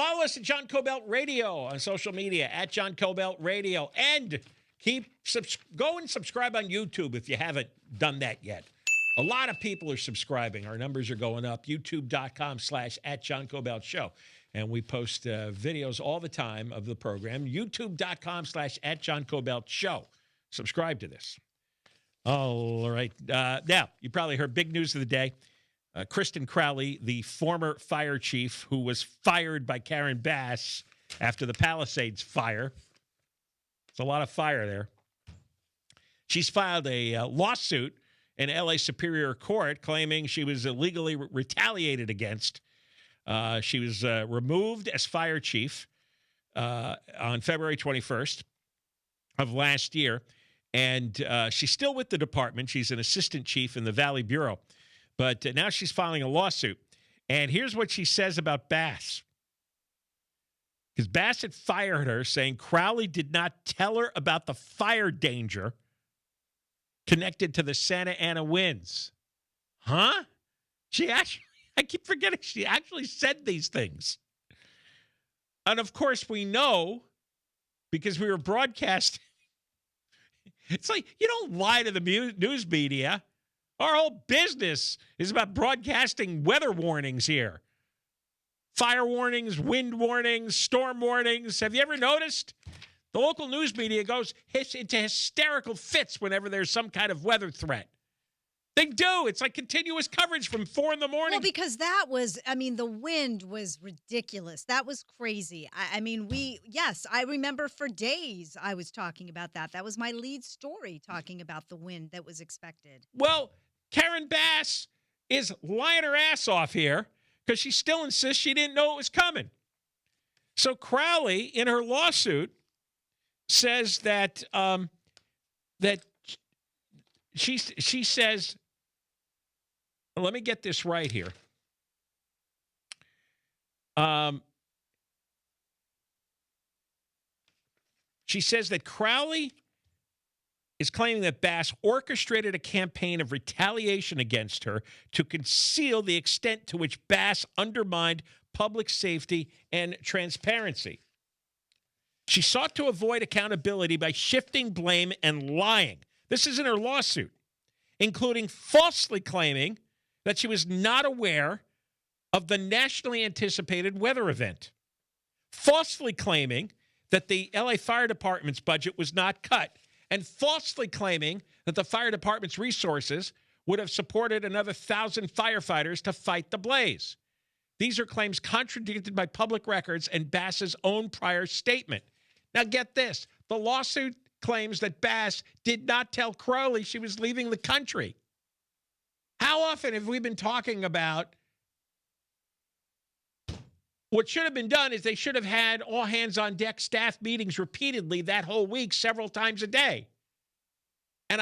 Follow us at John Kobylt Radio on social media, at John Kobylt Radio. And go and subscribe on YouTube if you haven't done that yet. A lot of people are subscribing. Our numbers are going up. YouTube.com/at John Kobylt Show. And we post videos all the time of the program. YouTube.com/at John Kobylt Show. Subscribe to this. All right. Now, you probably heard big news of the day. Kristin Crowley, the former fire chief who was fired by Karen Bass after the Palisades Fire. It's a lot of fire there. She's filed a lawsuit in L.A. Superior Court claiming she was illegally retaliated against. She was removed as fire chief on February 21st of last year, and she's still with the department. She's an assistant chief in the Valley Bureau, but now she's filing a lawsuit. And here's what she says about Bass. Because Bass had fired her, saying Crowley did not tell her about the fire danger connected to the Santa Ana winds. Huh? I keep forgetting she actually said these things. And of course we know, because we were broadcasting. It's like, you don't lie to the news media. Our whole business is about broadcasting weather warnings here. Fire warnings, wind warnings, storm warnings. Have you ever noticed? The local news media goes into hysterical fits whenever there's some kind of weather threat. They do. It's like continuous coverage from 4 in the morning. Well, because the wind was ridiculous. That was crazy. I remember for days I was talking about that. That was my lead story, talking about the wind that was expected. Well, Karen Bass is lying her ass off here because she still insists she didn't know it was coming. So Crowley, in her lawsuit, says that she says, let me get this right here. She says that Crowley is claiming that Bass orchestrated a campaign of retaliation against her to conceal the extent to which Bass undermined public safety and transparency. She sought to avoid accountability by shifting blame and lying. This is in her lawsuit, including falsely claiming that she was not aware of the nationally anticipated weather event, falsely claiming that the LA Fire Department's budget was not cut, and falsely claiming that the fire department's resources would have supported another 1,000 firefighters to fight the blaze. These are claims contradicted by public records and Bass's own prior statement. Now get this. The lawsuit claims that Bass did not tell Crowley she was leaving the country. How often have we been talking about what should have been done is they should have had all hands on deck staff meetings repeatedly that whole week, several times a day. And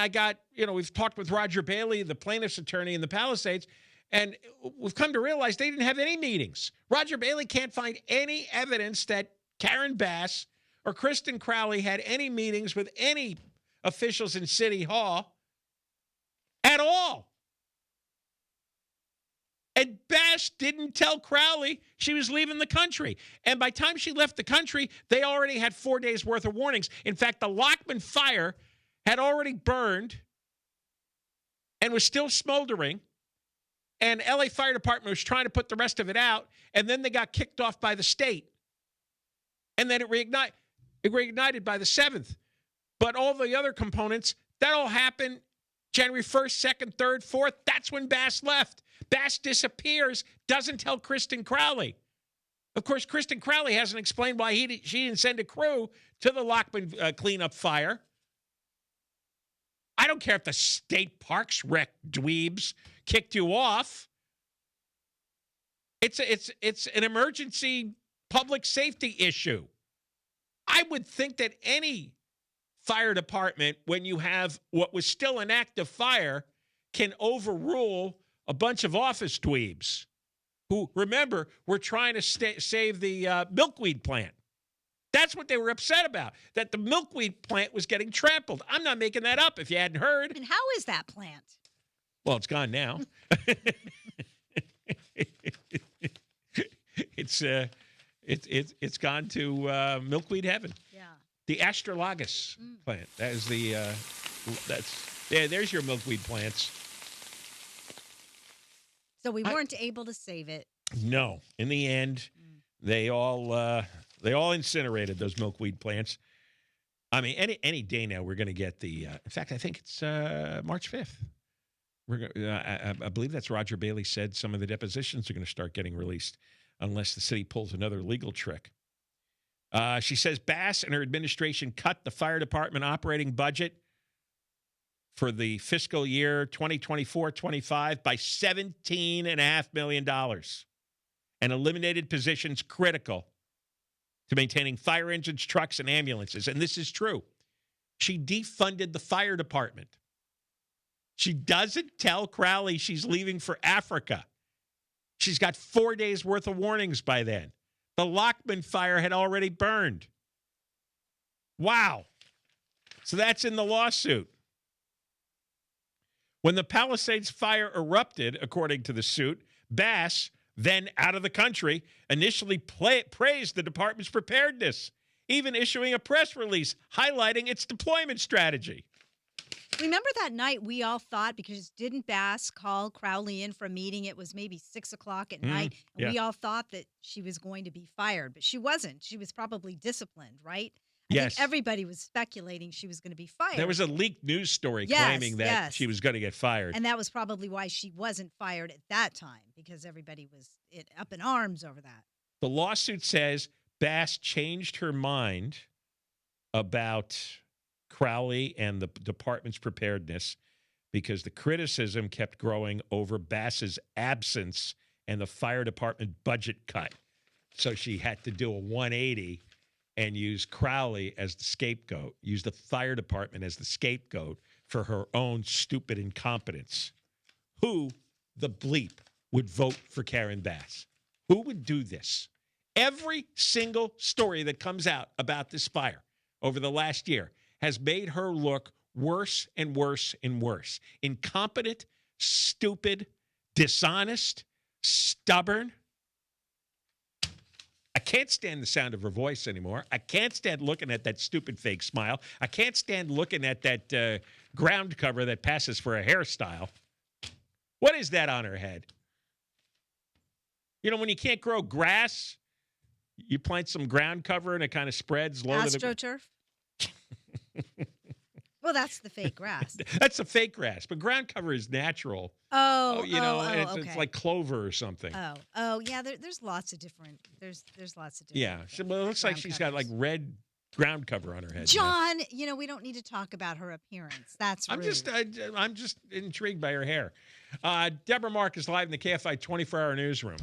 we've talked with Roger Bailey, the plaintiff's attorney in the Palisades, and we've come to realize they didn't have any meetings. Roger Bailey can't find any evidence that Karen Bass or Kristin Crowley had any meetings with any officials in City Hall at all. And Bass didn't tell Crowley she was leaving the country. And by the time she left the country, they already had 4 days' worth of warnings. In fact, the Lockman fire had already burned and was still smoldering. And LA Fire Department was trying to put the rest of it out. And then they got kicked off by the state. And then it reignited by the 7th. But all the other components, that all happened January 1st, 2nd, 3rd, 4th. That's when Bass left. Bass disappears, doesn't tell Kristin Crowley. Of course, Kristin Crowley hasn't explained why she didn't send a crew to the Lockman cleanup fire. I don't care if the state parks wreck dweebs kicked you off. It's an emergency public safety issue. I would think that any fire department, when you have what was still an active fire, can overrule a bunch of office dweebs who, remember, were trying to save the milkweed plant. That's what they were upset about, that the milkweed plant was getting trampled. I'm not making that up if you hadn't heard. And how is that plant? Well, it's gone now. It's gone to milkweed heaven. Yeah. The astragalus plant. That is there's your milkweed plants. So we weren't able to save it. No. In the end, they all incinerated those milkweed plants. I mean, any day now we're going to get the. In fact, I think it's March 5th. I believe that's Roger Bailey said some of the depositions are going to start getting released unless the city pulls another legal trick. She says Bass and her administration cut the fire department operating budget for the fiscal year 2024-25 by $17.5 million and eliminated positions critical to maintaining fire engines, trucks, and ambulances. And this is true. She defunded the fire department. She doesn't tell Crowley she's leaving for Africa. She's got 4 days' worth of warnings by then. The Lockman fire had already burned. Wow. So that's in the lawsuit. When the Palisades Fire erupted, according to the suit, Bass, then out of the country, initially praised the department's preparedness, even issuing a press release highlighting its deployment strategy. Remember that night we all thought, because didn't Bass call Crowley in for a meeting? It was maybe 6 o'clock at night. And we all thought that she was going to be fired, but she wasn't. She was probably disciplined, right? I think everybody was speculating she was going to be fired. There was a leaked news story claiming that she was going to get fired. And that was probably why she wasn't fired at that time, because everybody was up in arms over that. The lawsuit says Bass changed her mind about Crowley and the department's preparedness because the criticism kept growing over Bass's absence and the fire department budget cut. So she had to do a 180 and use Crowley as the scapegoat, use the fire department as the scapegoat for her own stupid incompetence. Who the bleep would vote for Karen Bass? Who would do this? Every single story that comes out about this fire over the last year has made her look worse and worse and worse. Incompetent, stupid, dishonest, stubborn. I can't stand the sound of her voice anymore. I can't stand looking at that stupid fake smile. I can't stand looking at that ground cover that passes for a hairstyle. What is that on her head? You know, when you can't grow grass, you plant some ground cover and it kind of spreads low to the... AstroTurf? Well, that's the fake grass. That's the fake grass, but ground cover is natural. It's like clover or something. Yeah. There's lots of different. There's lots of different. Yeah, well, it looks like she's got like red ground cover on her head. John, we don't need to talk about her appearance. That's rude. I'm just intrigued by her hair. Deborah Mark is live in the KFI 24-hour newsroom.